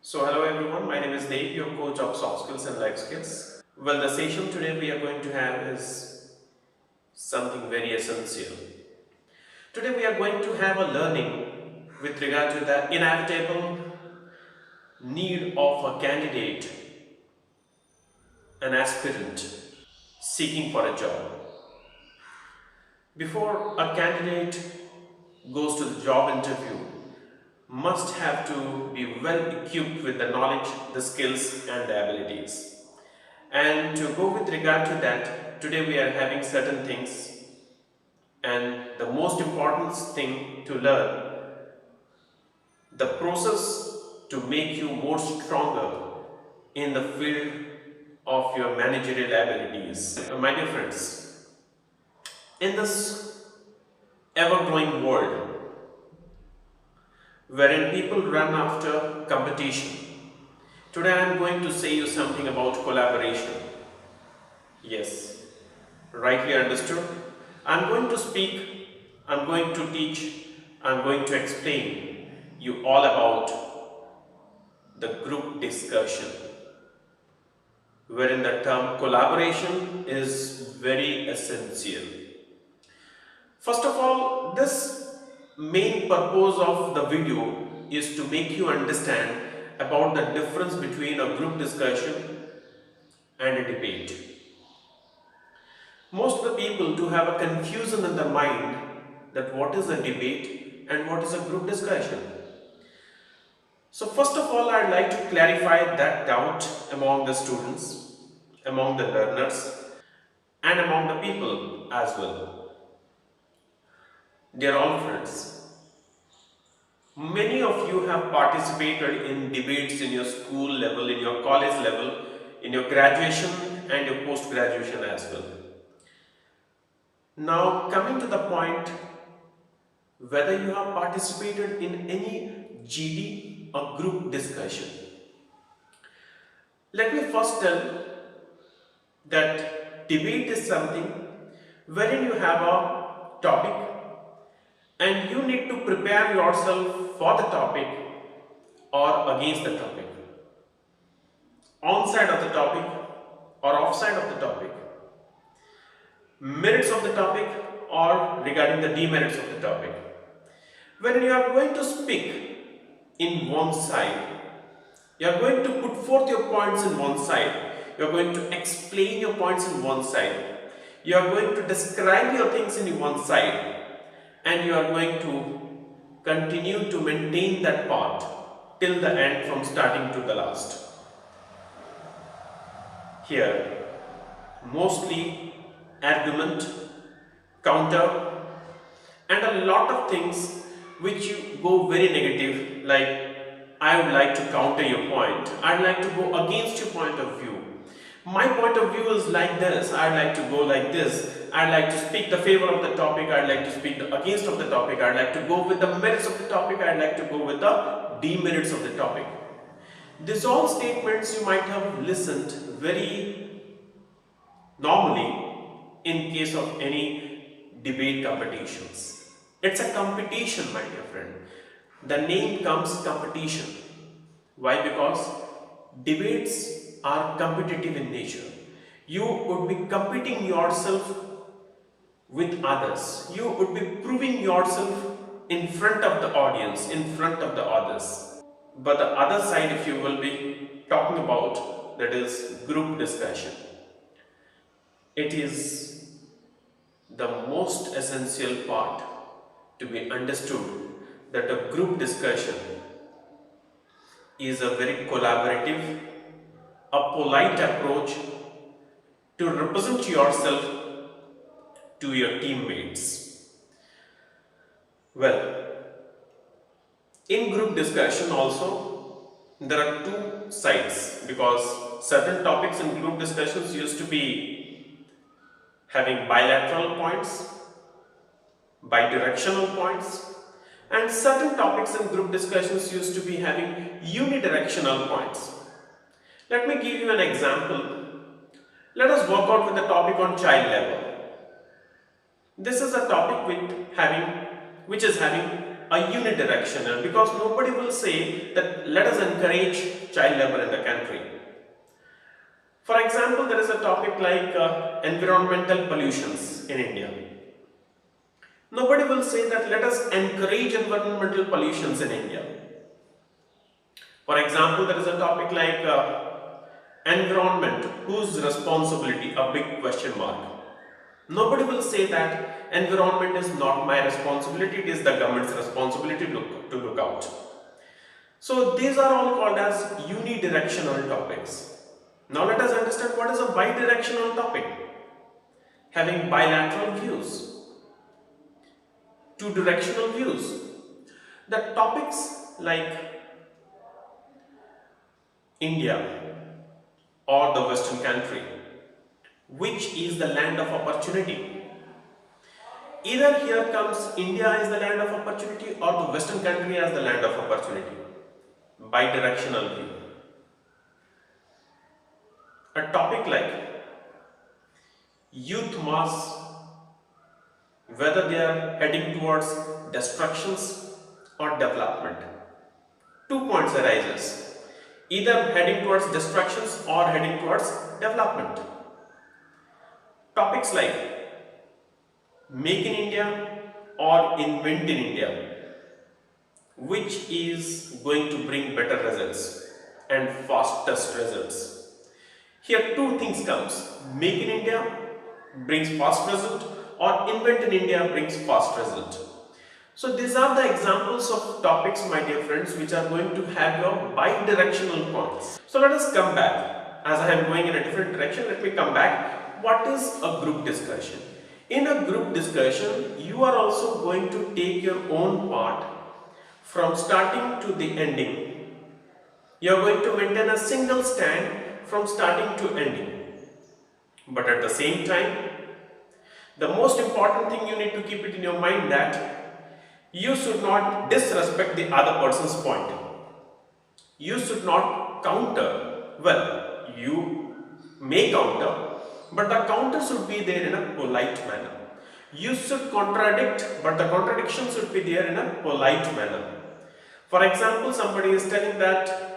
So hello everyone, my name is Dave, your coach of soft skills and life skills. Well, the session today we are going to have is something very essential. Today we are going to have a learning with regard to the inevitable need of a candidate, an aspirant seeking for a job. Before a candidate goes to the job interview, must have to be well equipped with the knowledge, the skills and the abilities. And to go with regard to that, today we are having certain things, and the most important thing to learn the process to make you more stronger in the field of your managerial abilities. My dear friends, in this ever growing world wherein people run after competition, today I am going to say you something about collaboration. Yes, rightly understood. I'm going to speak, I'm going to teach, I'm going to explain you all about the group discussion, wherein the term collaboration is very essential. First of all, this main purpose of the video is to make you understand about the difference between a group discussion and a debate. Most of the people do have a confusion in their mind that what is a debate and what is a group discussion. So first of all, I'd like to clarify that doubt among the students, among the learners and among the people as well. Dear all friends, many of you have participated in debates in your school level, in your college level, in your graduation and your post-graduation as well. Now coming to the point, whether you have participated in any GD or group discussion. Let me first tell that debate is something wherein you have a topic and you need to prepare yourself for the topic or against the topic, on side of the topic or off side of the topic, merits of the topic or regarding the demerits of the topic. When you are going to speak in one side, you are going to put forth your points in one side, you are going to explain your points in one side, you are going to describe your things in one side, and you are going to continue to maintain that part till the end from starting to the last. Here, mostly argument, counter, and a lot of things which you go very negative, like I would like to counter your point, I'd like to go against your point of view. My point of view is like this, I'd like to go like this, I'd like to speak the favor of the topic, I'd like to speak the against of the topic, I'd like to go with the merits of the topic, I'd like to go with the demerits of the topic. These all statements you might have listened very normally in case of any debate competitions. It's a competition, my dear friend. The name comes competition. Why? Because debates are competitive in nature. You would be competing yourself with others. You would be proving yourself in front of the audience, in front of the others. But the other side, if you will be talking about, that is group discussion. It is the most essential part to be understood, that a group discussion is a very collaborative, a polite approach to represent yourself to your teammates. Well, in group discussion also, there are two sides, because certain topics in group discussions used to be having bilateral points, bidirectional points, and certain topics in group discussions used to be having unidirectional points. Let me give you an example. Let us work out with the topic on child labor. This is a topic which is having a unidirectional, because nobody will say that let us encourage child labor in the country. For example, there is a topic like environmental pollutions in India. Nobody will say that let us encourage environmental pollutions in India. For example, there is a topic like environment, whose responsibility, a big question mark. Nobody will say that environment is not my responsibility, it is the government's responsibility to look out. So these are all called as unidirectional topics. Now let us understand what is a bidirectional topic. Having bilateral views, two directional views. The topics like India or the Western country, which is the land of opportunity. Either here comes India as the land of opportunity or the Western country as the land of opportunity. Bidirectional view. A topic like youth mass, whether they are heading towards destructions or development. 2 points arises, either heading towards destructions or heading towards development. Topics like make in India or invent in India, which is going to bring better results and fastest results. Here two things comes, make in India brings fast result or invent in India brings fast result. So these are the examples of topics, my dear friends, which are going to have your bidirectional points. So let us come back. As I am going in a different direction, let me come back. What is a group discussion? In a group discussion, you are also going to take your own part from starting to the ending. You are going to maintain a single stand from starting to ending. But at the same time, the most important thing you need to keep it in your mind that you should not disrespect the other person's point. You should not counter. Well, you may counter, but the counter should be there in a polite manner. You should contradict, but the contradiction should be there in a polite manner. For example, somebody is telling that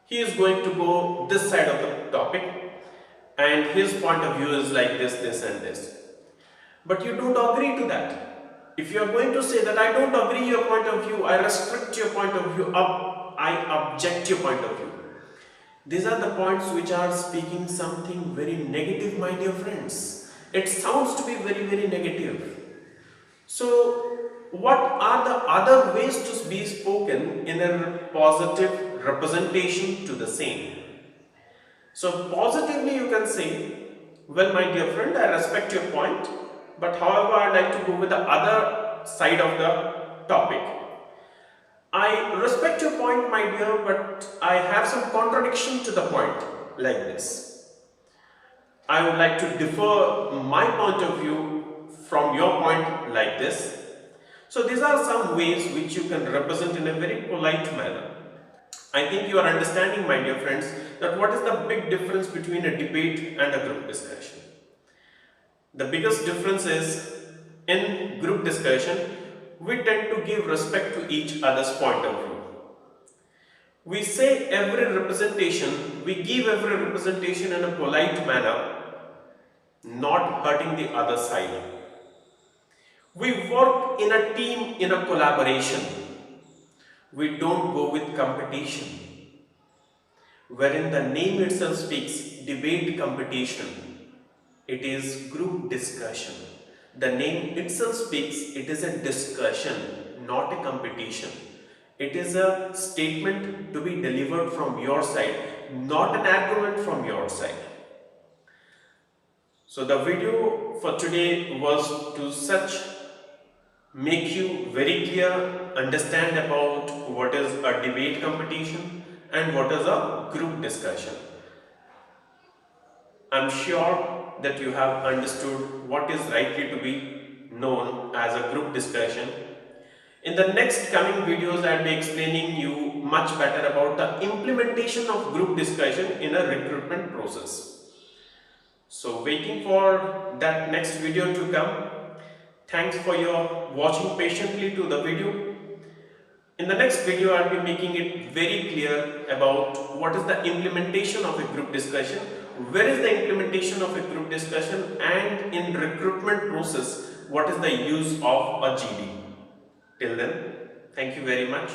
he is going to go this side of the topic and his point of view is like this and this. But you don't agree to that. If you are going to say that I don't agree your point of view, I restrict your point of view, I object your point of view. These are the points which are speaking something very negative, my dear friends. It sounds to be very, very negative. So, what are the other ways to be spoken in a positive representation to the same? So, positively you can say, well, my dear friend, I respect your point, but however, I like to go with the other side of the topic. I respect your point, my dear, but I have some contradiction to the point, like this. I would like to differ my point of view from your point like this. So these are some ways which you can represent in a very polite manner. I think you are understanding, my dear friends, that what is the big difference between a debate and a group discussion. The biggest difference is, in group discussion, we tend to give respect to each other's point of view. We say every representation, we give every representation in a polite manner, not hurting the other side. We work in a team, in a collaboration. We don't go with competition, wherein the name itself speaks, debate competition. It is group discussion. The name itself speaks, it is a discussion, not a competition. It is a statement to be delivered from your side, not an argument from your side. So the video for today was to make you very clear, understand about what is a debate competition and what is a group discussion. I am sure that you have understood what is likely to be known as a group discussion. In the next coming videos, I will be explaining you much better about the implementation of group discussion in a recruitment process. So waiting for that next video to come. Thanks for your watching patiently to the video. In the next video, I'll be making it very clear about what is the implementation of a group discussion, where is the implementation of a group discussion, and in recruitment process, what is the use of a GD. Till then, thank you very much.